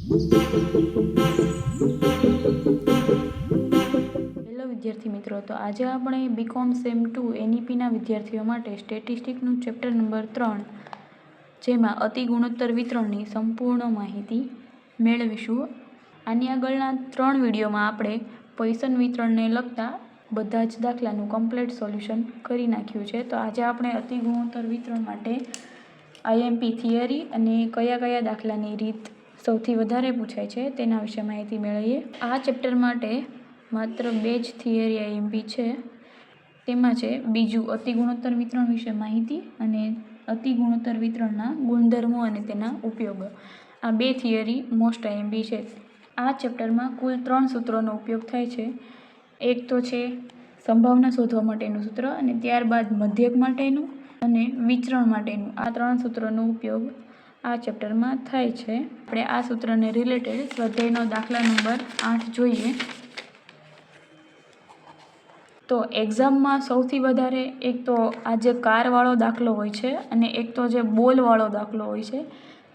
Hello વિદ્યાર્થી મિત્રો, તો આજે આપણે બીકોમ સેમ 2 એનઈપીના વિદ્યાર્થીઓ માટે સ્ટેટિસ્ટિક્સનું ચેપ્ટર નંબર 3 જેમાં અતિ ગુણોત્તર વિતરણની સંપૂર્ણ માહિતી મેળવીશું. આની આગળના 3 વિડીયોમાં આપણે પોઈસન વિતરણને લગતા બધા જ દાખલાનું કમ્પ્લીટ સોલ્યુશન કરી નાખ્યું છે. તો આજે આપણે અતિ ગુણોત્તર વિતરણ માટે આઈએમપી થિયરી અને કયા કયા દાખલાની રીત સૌથી વધારે પૂછાય છે તેના વિશે માહિતી મેળવીએ. આ ચેપ્ટર માટે માત્ર 2 જ થિયરી આઈએમપી છે. તેમાં છે બીજું અતિ ગુણોત્તર વિતરણ વિશે માહિતી અને અતિ ગુણોત્તર વિતરણના ગુણધર્મો અને તેના ઉપયોગો. આ 2 થિયરી મોસ્ટ આઈએમપી છે. આ ચેપ્ટરમાં કુલ 3 સૂત્રોનો ઉપયોગ થાય છે. એક તો છે સંભાવના શોધવા માટેનું સૂત્ર અને ત્યારબાદ મધ્યક માટેનું અને વિચરણ માટેનું. આ 3 સૂત્રોનો ઉપયોગ આ ચેપ્ટરમાં થાય છે. આપણે આ સૂત્રને રિલેટેડ સ્વાધ્યાયનો દાખલા નંબર 8 જોઈએ. તો એક્ઝામમાં સૌથી વધારે એક તો આ જે કારવાળો દાખલો હોય છે અને એક તો જે બોલવાળો દાખલો હોય છે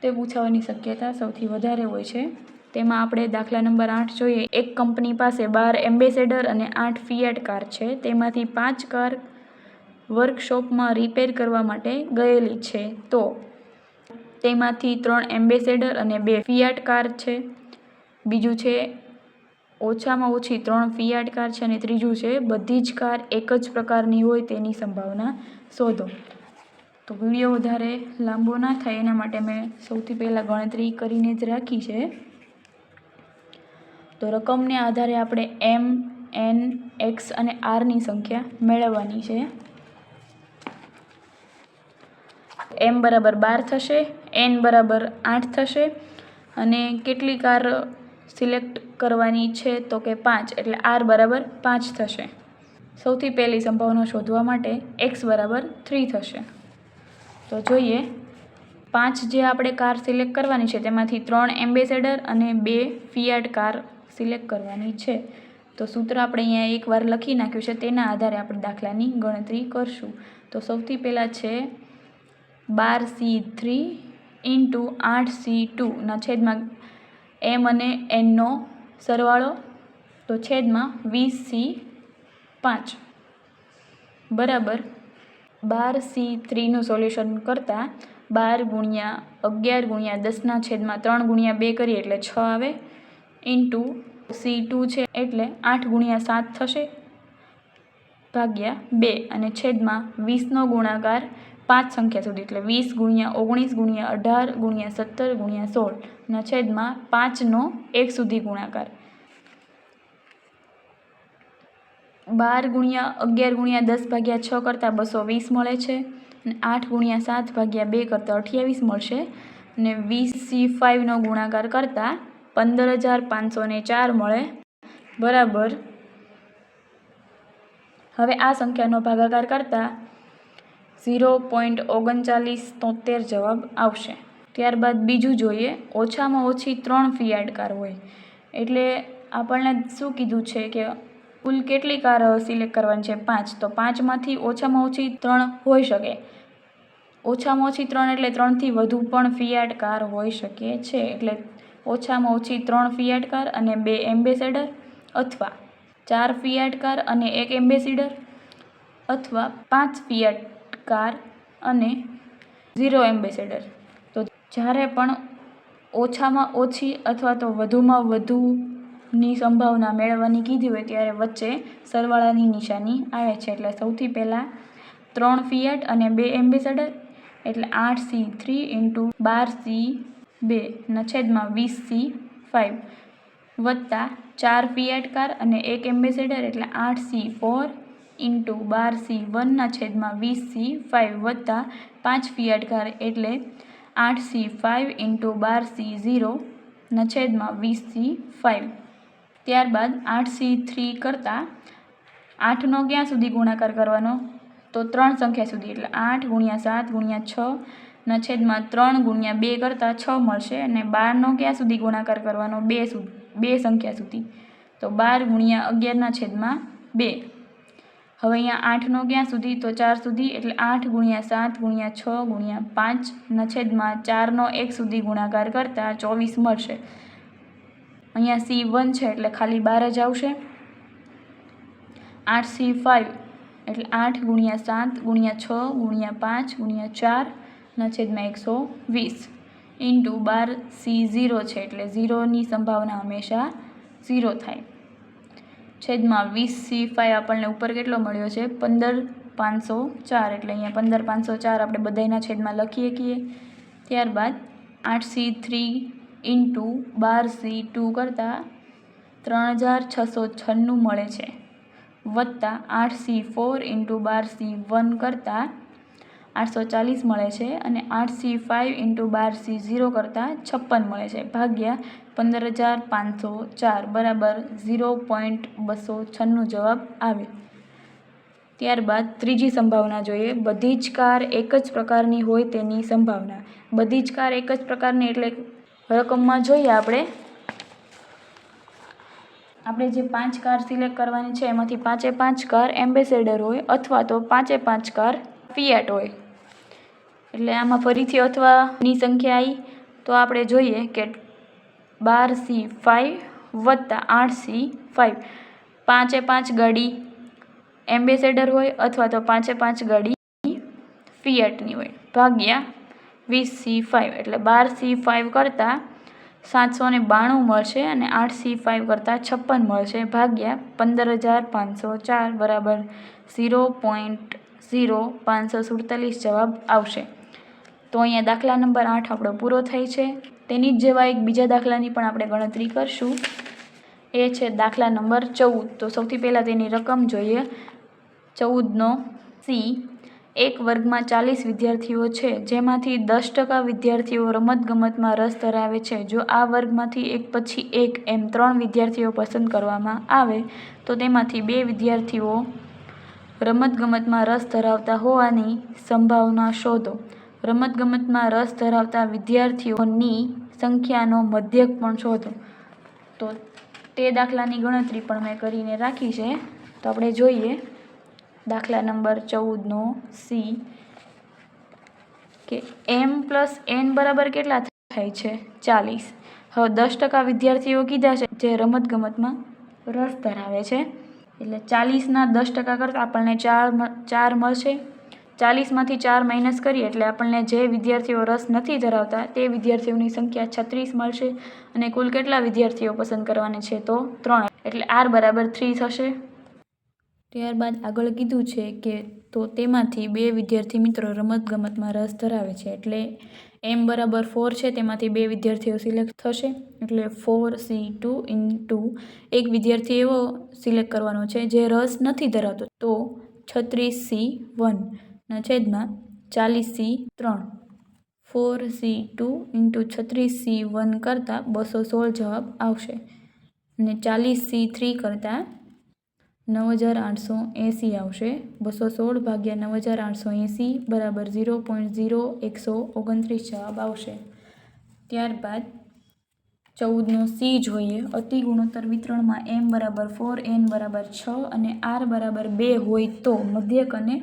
તે પૂછાવાની શક્યતા સૌથી વધારે હોય છે. તેમાં આપણે દાખલા નંબર 8 જોઈએ. એક કંપની પાસે 12 એમ્બેસેડર અને 8 ફિયાટ કાર છે. તેમાંથી 5 કાર વર્કશોપમાં રિપેર કરવા માટે ગયેલી છે. તો તેમાંથી 3 એમ્બેસેડર અને 2 ફિયાટ કાર છે. બીજું છે ઓછામાં ઓછી 3 ફિયાટ કાર છે અને ત્રીજું છે બધી જ કાર એક જ પ્રકારની હોય તેની સંભાવના શોધો. તો વિડીયો વધારે લાંબો ના થાય એના માટે મેં સૌથી પહેલાં ગણતરી કરીને જ રાખી છે. તો રકમને આધારે આપણે એમ, એન, એક્સ અને આરની સંખ્યા મેળવવાની છે. એમ બરાબર 12 થશે, એન બરાબર 8 થશે અને કેટલી કાર સિલેક્ટ કરવાની છે તો કે 5, એટલે આર બરાબર 5 થશે. સૌથી પહેલી સંભાવના શોધવા માટે એક્સ બરાબર 3 થશે. તો જોઈએ 5 જે આપણે કાર સિલેક્ટ કરવાની છે તેમાંથી 3 એમ્બેસેડર અને 2 ફિયાટ કાર સિલેક્ટ કરવાની છે. તો સૂત્ર આપણે અહીંયા એકવાર લખી નાખ્યું છે. તેના આધારે આપણે દાખલાની ગણતરી કરશું. તો સૌથી પહેલાં છે 12C3 × 8C2 ના છેદમાં એમ અને એનનો સરવાળો તો છેદમાં 20C5 બરાબર 12C3નું સોલ્યુશન કરતાં 12 × 11 × 10 ના છેદમાં 3 × 2 કરીએ એટલે 6 આવે ઇન્ટુ C2 છે એટલે 8 × 7 થશે ભાગ્યા 2 અને છેદમાં 20નો ગુણાકાર 5 સંખ્યા સુધી એટલે 20 × 19 × 18 × 17 × 16 ના છેદમાં 5નો 1 સુધી ગુણાકાર. 12 × 11 × 10 ભાગ્યા 6 કરતાં 220 મળે છે અને 8 × 7 ભાગ્યા 2 કરતાં 28 મળશે અને 20C5નો ગુણાકાર કરતાં 15,504 મળે બરાબર. હવે આ સંખ્યાનો ભાગાકાર કરતાં 0.3973 જવાબ આવશે. ત્યારબાદ બીજું જોઈએ. ઓછામાં ઓછી 3 ફિયાટ કાર હોય એટલે આપણને શું કીધું છે કે કુલ કેટલી કાર સિલેક્ટ કરવાની છે? 5. તો 5માંથી ઓછામાં ઓછી 3 હોઈ શકે. ઓછામાં ઓછી 3 એટલે 3થી વધુ પણ ફિયાટ કાર હોઈ શકે છે. એટલે ઓછામાં ઓછી 3 ફિયાટ કાર અને 2 એમ્બેસેડર અથવા 4 ફિયાટ કાર અને 1 એમ્બેસેડર અથવા 5 ફિયાટ કાર અને 0 એમ્બેસેડર. તો જ્યારે પણ ઓછામાં ઓછી અથવા તો વધુમાં વધુની સંભાવના મેળવવાની કીધી હોય ત્યારે વચ્ચે સરવાળાની નિશાની આવે છે. એટલે સૌથી પહેલાં 3 ફિયાટ અને 2 એમ્બેસેડર એટલે 8C3 × 12C2 ના છેદમાં 20C5 વત્તા 4 ફિયાટ કાર અને 1 એમ્બેસેડર એટલે 8C4 × 12C1 ના છેદમાં 20C5 વત્તા 5 ફિયાટ કાર એટલે 8C5 × 12C0 ના છેદમાં 20C5. ત્યારબાદ 8C3 કરતાં 8નો ક્યાં સુધી ગુણાકાર કરવાનો? તો 3 સંખ્યા સુધી એટલે 8 × 7 × 6 ના છેદમાં 3 × 2 કરતાં 6 મળશે અને 12નો ક્યાં સુધી ગુણાકાર કરવાનો? 2 સંખ્યા સુધી તો 12 × 11 ના છેદમાં 2. હવે અહીંયા 8નો ક્યાં સુધી? તો 4 સુધી એટલે 8 × 7 × 6 × 5 ના છેદમાં 4નો 1 સુધી ગુણાકાર કરતાં 24 મળશે અહીંયા C1 છે એટલે ખાલી 12 જ આવશે. 8C5 એટલે 8 × 7 × 6 × 5 × 4/120 ઇન્ટુ 12C0 છે એટલે 0ની સંભાવના હંમેશા 0 થાય. છેદમાં 20C5 આપણને ઉપર કેટલો મળ્યો છે 15504 એટલે અહીંયા 15504 આપણે બધાયના છેદમાં લખી શકીએ. ત્યારબાદ 8C3 ઇન્ટુ 12C2 કરતાં 3696 મળે છે, વત્તા 8C4 ઇન્ટુ 12C1 કરતાં 840 મળે છે અને 8C5 ઇન્ટુ 12C0 કરતાં 56 મળે છે, ભાગ્યા 15504 બરાબર 0.296 જવાબ આવે. ત્યારબાદ ત્રીજી સંભાવના જોઈએ. બધી જ કાર એક જ પ્રકારની હોય તેની સંભાવના. બધી જ કાર એક જ પ્રકારની એટલે રકમમાં જોઈએ આપણે જે 5 કાર સિલેક્ટ કરવાની છે એમાંથી 5 કાર એમ્બેસેડર હોય અથવા તો 5 કાર ફિયાટ હોય. એટલે આમાં ફરીથી અથવાની સંખ્યા આવી તો આપણે જોઈએ કે 12C5 વત્તા 8C5 5 ગાડી એમ્બેસેડર હોય અથવા તો 5 ગાડી ફિયાટની હોય, ભાગ્યા 20C5 એટલે 12C5 કરતાં 792 મળશે અને 8C5 કરતાં 56 મળશે, ભાગ્યા 15504 બરાબર 0.0547 જવાબ આવશે. તો અહીંયા દાખલા નંબર 8 આપણો પૂરો થાય છે. તેની જ જેવા એક બીજા દાખલાની પણ આપણે ગણતરી કરશું. એ છે દાખલા નંબર 14. તો સૌથી પહેલાં તેની રકમ જોઈએ. 14નો C. એક વર્ગમાં 40 વિદ્યાર્થીઓ છે જેમાંથી 10% વિદ્યાર્થીઓ રમતગમતમાં રસ ધરાવે છે. જો આ વર્ગમાંથી એક પછી એક એમ 3 વિદ્યાર્થીઓ પસંદ કરવામાં આવે તો તેમાંથી 2 વિદ્યાર્થીઓ રમતગમતમાં રસ ધરાવતા હોવાની સંભાવના શોધો. રમતગમતમાં રસ ધરાવતા વિદ્યાર્થીઓની સંખ્યાનો મધ્યક પણ શોધો. તો તે દાખલાની ગણતરી પણ મેં કરીને રાખી છે. તો આપણે જોઈએ દાખલા નંબર 14નો C કે m+n બરાબર કેટલા થાય છે 40. હવે 10% વિદ્યાર્થીઓ કીધા છે જે રમતગમતમાં રસ ધરાવે છે એટલે 40ના 10% કરતાં આપણને 4 મળશે. 40માંથી 4 માઇનસ કરીએ એટલે આપણને જે વિદ્યાર્થીઓ રસ નથી ધરાવતા તે વિદ્યાર્થીઓની સંખ્યા 36 મળશે અને કુલ કેટલા વિદ્યાર્થીઓ પસંદ કરવાના છે તો 3 એટલે R બરાબર 3 થશે. ત્યારબાદ આગળ કીધું છે કે તો તેમાંથી 2 વિદ્યાર્થી મિત્રો રમતગમતમાં રસ ધરાવે છે એટલે m બરાબર 4 છે તેમાંથી 2 વિદ્યાર્થીઓ સિલેક્ટ થશે એટલે 4C2 ઇન્ટુ એક વિદ્યાર્થી એવો સિલેક્ટ કરવાનો છે જે રસ નથી ધરાવતો તો 36C1 ના છેદમાં 40C3. 4C2 ઇન્ટુ 36C1 કરતાં 216 જવાબ આવશે અને 40C3 કરતાં 9880 આવશે. 216 ભાગ્યા 9880 બરાબર 0.0129 જવાબ આવશે. ત્યારબાદ 14નો C જોઈએ. અતિ ગુણોત્તર વિતરણમાં m બરાબર 4, n બરાબર 6 અને r બરાબર 2 હોય તો મધ્યક અને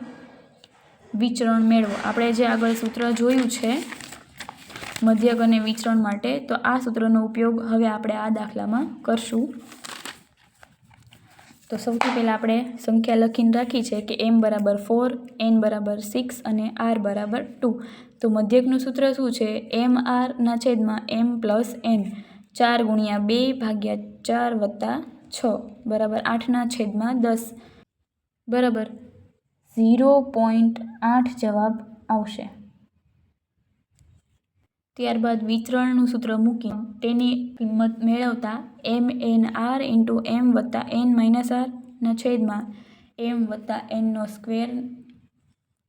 વિચરણ મેળવો. આપણે જે આગળ સૂત્ર જોયું છે મધ્યક અને વિચરણ માટે તો આ સૂત્રનો ઉપયોગ હવે આપણે આ દાખલામાં કરશું. તો સૌથી પહેલાં આપણે સંખ્યા લખીને રાખી છે કે m બરાબર 4, n બરાબર 6 અને r બરાબર 2. તો મધ્યકનું સૂત્ર શું છે mr ના છેદમાં m+n 4 × 2 ભાગ્યા 4 વત્તા 6 બરાબર 8 ના છેદમાં 10 બરાબર 0.8 જવાબ આવશે. ત્યારબાદ વિચરણનું સૂત્ર મૂકી તેની કિંમત મેળવતા mnr ઇન્ટુ m વત્તા n માઇનસ r ના છેદમાં m વત્તા nનો સ્ક્વેર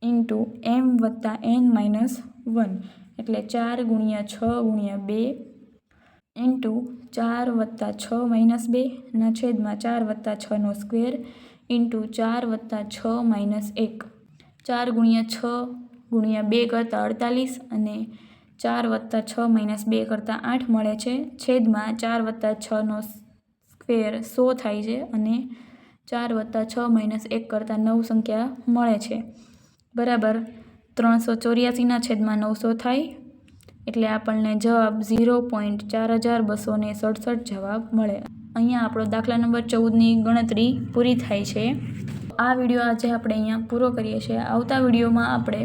ઇન્ટુ m વત્તા n માઇનસ 1 એટલે 4 × 6 × 2 ઇન્ટુ 4 વત્તા 6 માઇનસ 2 ના છેદમાં 4 વત્તા 6નો સ્ક્વેર ઇન્ટુ 4 વત્તા 6 માઇનસ 1. 4 × 6 × 2 કરતાં 48 અને 4 વત્તા 6 માઇનસ 2 કરતાં 8 મળે છે. છેદમાં 4 વત્તા 6નો સ્ક્વેર 100 થાય છે અને 4 વત્તા 6 માઇનસ 1 કરતાં 9 સંખ્યા મળે છે બરાબર 384 ના છેદમાં 900 થાય એટલે આપણને જવાબ 0.4267 જવાબ મળે. અહીંયા આપણો દાખલા નંબર 14ની ગણતરી પૂરી થાય છે. આ વિડીયો આજે આપણે અહીંયા પૂરો કરીએ છીએ. આવતા વિડીયોમાં આપણે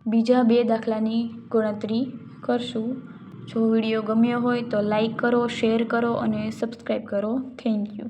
બીજા 2 દાખલાની ગણતરી કરશું. જો વિડીયો ગમ્યો હોય તો લાઈક કરો, શેર કરો અને સબસ્ક્રાઈબ કરો. Thank you.